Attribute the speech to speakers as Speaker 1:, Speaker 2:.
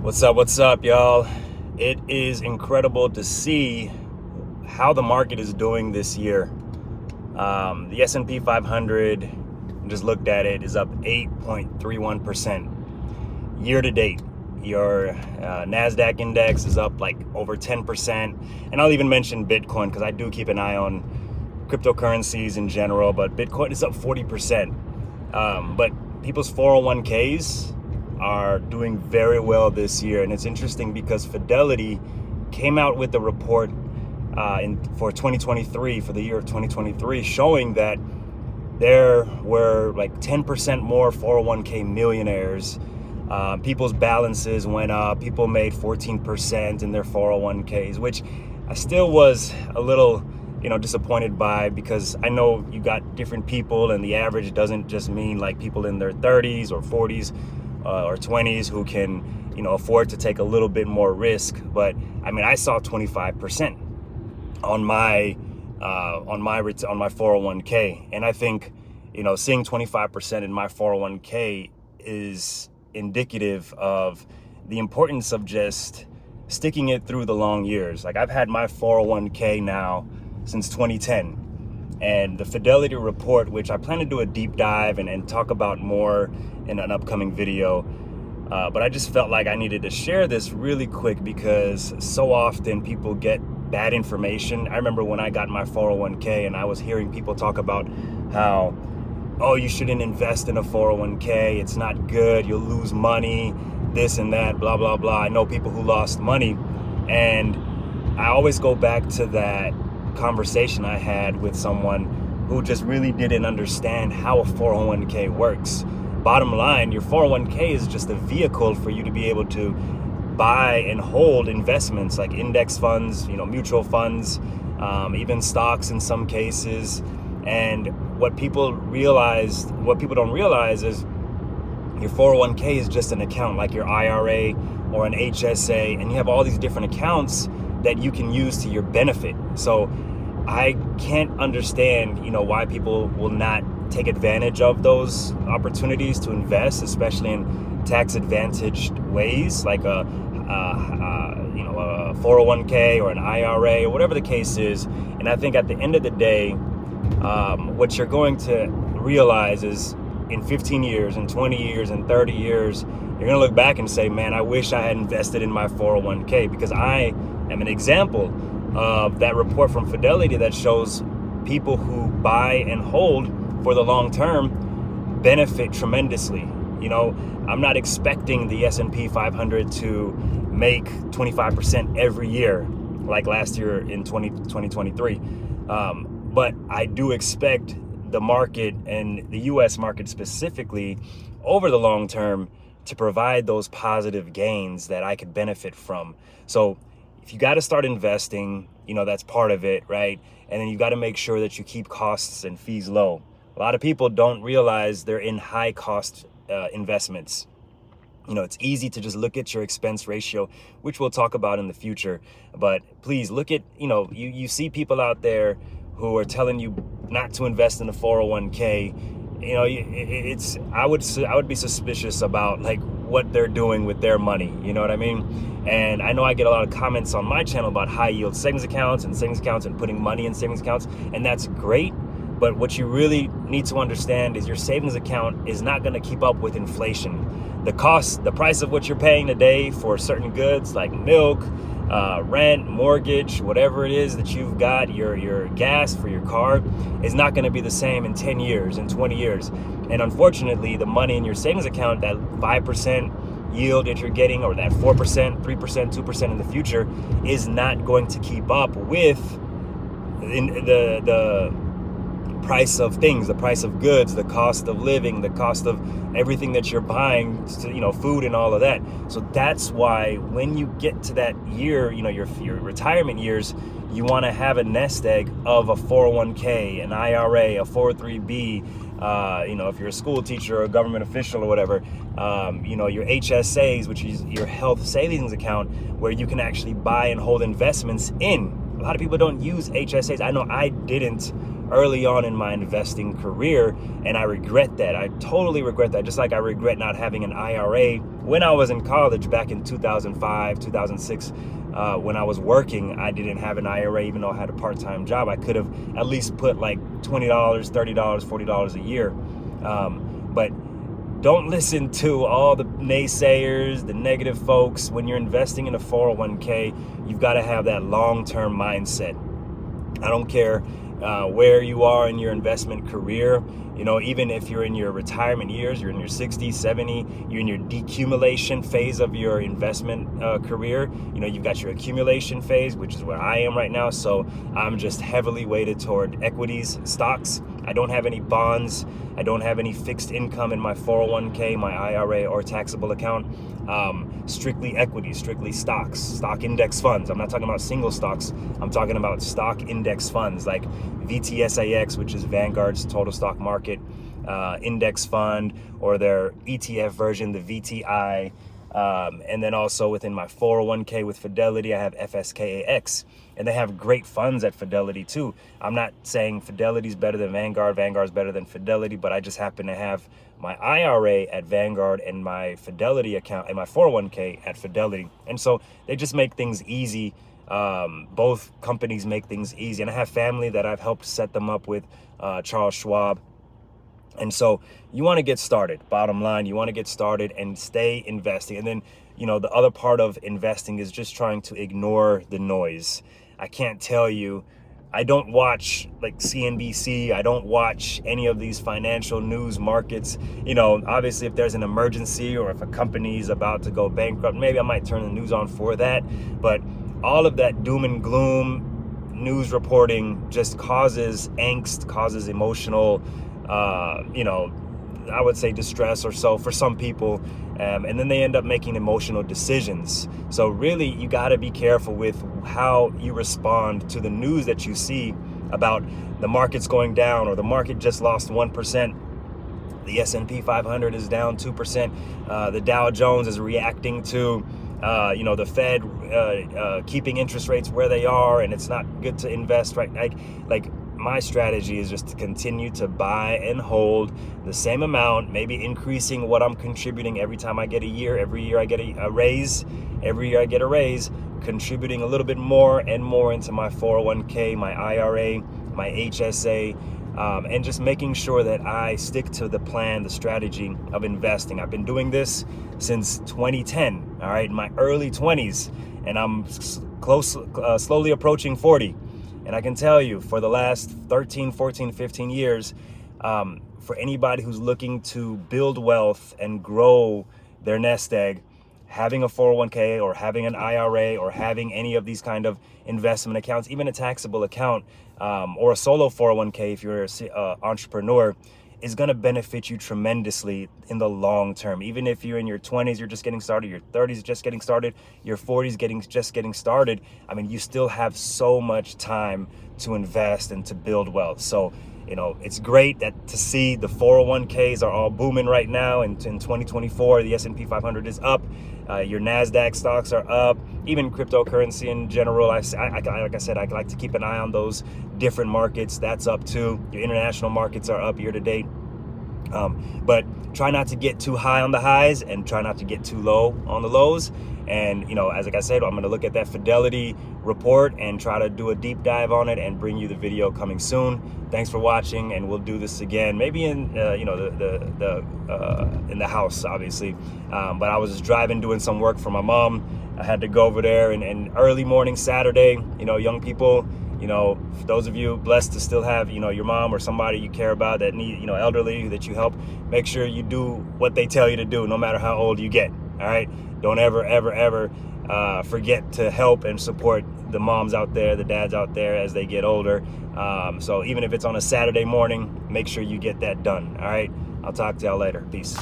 Speaker 1: What's up, y'all? It is incredible to see how the market is doing this year. The S&P 500, just looked at it, is up 8.31% year to date. Your NASDAQ index is up like over 10%. And I'll even mention Bitcoin because I do keep an eye on cryptocurrencies in general, but Bitcoin is up 40%. But people's 401ks are doing very well this year. And it's interesting because Fidelity came out with a report for 2023, for the year of 2023, showing that there were like 10% more 401k millionaires. People's balances went up. People made 14% in their 401ks, which I still was a little disappointed by, because I know you got different people, and the average doesn't just mean like people in their 30s or 40s or 20s who can afford to take a little bit more risk. But I mean, I saw 25% on my 401k, and I think seeing 25% in my 401k is indicative of the importance of just sticking it through the long years. Like, I've had my 401k now since 2010, and the Fidelity report, which I plan to do a deep dive and talk about more in an upcoming video, but I just felt like I needed to share this really quick because so often people get bad information. I remember when I got my 401k and I was hearing people talk about how, oh, you shouldn't invest in a 401k, it's not good, you'll lose money, this and that, blah, blah, blah. I know people who lost money, and I always go back to that conversation I had with someone who just really didn't understand how a 401k works. Bottom line, your 401k is just a vehicle for you to be able to buy and hold investments like index funds, mutual funds, even stocks in some cases. And what people don't realize is your 401k is just an account like your IRA or an HSA, and you have all these different accounts that you can use to your benefit. So I can't understand, why people will not take advantage of those opportunities to invest, especially in tax advantaged ways like a 401k or an IRA or whatever the case is. And I think at the end of the day, what you're going to realize is in 15 years, in 20 years, in 30 years, you're going to look back and say, man, I wish I had invested in my 401k, because I am an example of that report from Fidelity that shows people who buy and hold for the long term benefit tremendously. I'm not expecting the S&P 500 to make 25% every year like last year in 2023. But I do expect the market, and the US market specifically, over the long term to provide those positive gains that I could benefit from. So if you got to start investing, that's part of it, right? And then you got to make sure that you keep costs and fees low. A lot of people don't realize they're in high cost investments. It's easy to just look at your expense ratio, which we'll talk about in the future. But please look at, you see people out there who are telling you not to invest in a 401k. I would be suspicious about like what they're doing with their money. You know what I mean? And I know I get a lot of comments on my channel about high yield savings accounts and putting money in savings accounts, and that's great. But what you really need to understand is your savings account is not going to keep up with inflation. The price of what you're paying today for certain goods like milk, rent, mortgage, whatever it is that you've got, your gas for your car, is not going to be the same in 10 years, in 20 years. And unfortunately, the money in your savings account, that 5% yield that you're getting, or that 4%, 3%, 2% in the future, is not going to keep up with the price of things, the price of goods, the cost of living, the cost of everything that you're buying, food and all of that. So that's why when you get to that year, your retirement years, you want to have a nest egg of a 401k, an IRA, a 403b, if you're a school teacher or a government official or whatever, your HSAs, which is your health savings account, where you can actually buy and hold investments in. A lot of people don't use HSAs. I know I didn't early on in my investing career, and I regret that. I totally regret that. Just like I regret not having an IRA when I was in college back in 2005, 2006. When I was working, I didn't have an IRA, even though I had a part-time job. I could have at least put like $20, $30, $40 a year. But don't listen to all the naysayers, the negative folks. When you're investing in a 401k, you've got to have that long-term mindset. I don't care where you are in your investment career. You know, even if you're in your retirement years, you're in your 60, 70, you're in your decumulation phase of your investment career. You know, you've got your accumulation phase, which is where I am right now. So I'm just heavily weighted toward equities, stocks. I don't have any bonds. I don't have any fixed income in my 401k, my IRA, or taxable account. Strictly equities, strictly stocks, stock index funds. I'm not talking about single stocks. I'm talking about stock index funds like VTSAX, which is Vanguard's total stock market index fund, or their ETF version, the VTI. And then also within my 401k with Fidelity, I have FSKAX, and they have great funds at Fidelity too. I'm not saying Fidelity's better than Vanguard, Vanguard's better than Fidelity, but I just happen to have my IRA at Vanguard and my Fidelity account and my 401k at Fidelity. And so they just make things easy. Both companies make things easy, and I have family that I've helped set them up with Charles Schwab. And so you want to get started. Bottom line, you want to get started and stay investing. And then, you know, the other part of investing is just trying to ignore the noise. I can't tell you, I don't watch like CNBC. I don't watch any of these financial news markets. You know, obviously if there's an emergency or if a company is about to go bankrupt, maybe I might turn the news on for that. But all of that doom and gloom news reporting just causes angst, causes emotional you know, I would say distress or so for some people, and then they end up making emotional decisions. So really, you got to be careful with how you respond to the news that you see about the market's going down, or the market just lost 1%. The S&P 500 is down 2%. The Dow Jones is reacting to you know, the Fed keeping interest rates where they are, and it's not good to invest, right? Like my strategy is just to continue to buy and hold the same amount, maybe increasing what I'm contributing every time I get a year. Every year I get a raise. Every year I get a raise, contributing a little bit more and more into my 401k, my IRA, my HSA, and just making sure that I stick to the plan, the strategy of investing. I've been doing this since 2010, all right, in my early 20s, and I'm slowly approaching 40. And I can tell you, for the last 13, 14, 15 years, for anybody who's looking to build wealth and grow their nest egg, having a 401k or having an IRA or having any of these kind of investment accounts, even a taxable account, or a solo 401k if you're an entrepreneur, is going to benefit you tremendously in the long term. Even if you're in your 20s, you're just getting started, your 30s just getting started, your 40s just getting started. I mean, you still have so much time to invest and to build wealth. So, you know, it's great that to see the 401ks are all booming right now. And in 2024, the S&P 500 is up. Your NASDAQ stocks are up. Even cryptocurrency in general, like I said, I like to keep an eye on those different markets. That's up too. Your international markets are up year to date. But try not to get too high on the highs and try not to get too low on the lows. And, you know, as like I said, I'm going to look at that Fidelity report and try to do a deep dive on it and bring you the video coming soon. Thanks for watching, and we'll do this again, maybe in, you know, in the house, obviously. But I was just driving, doing some work for my mom. I had to go over there, and early morning Saturday, you know, young people, you know, for those of you blessed to still have, you know, your mom or somebody you care about that need, you know, elderly that you help, make sure you do what they tell you to do, no matter how old you get. All right. Don't ever forget to help and support the moms out there, the dads out there as they get older. So even if it's on a Saturday morning, make sure you get that done. All right. I'll talk to y'all later. Peace.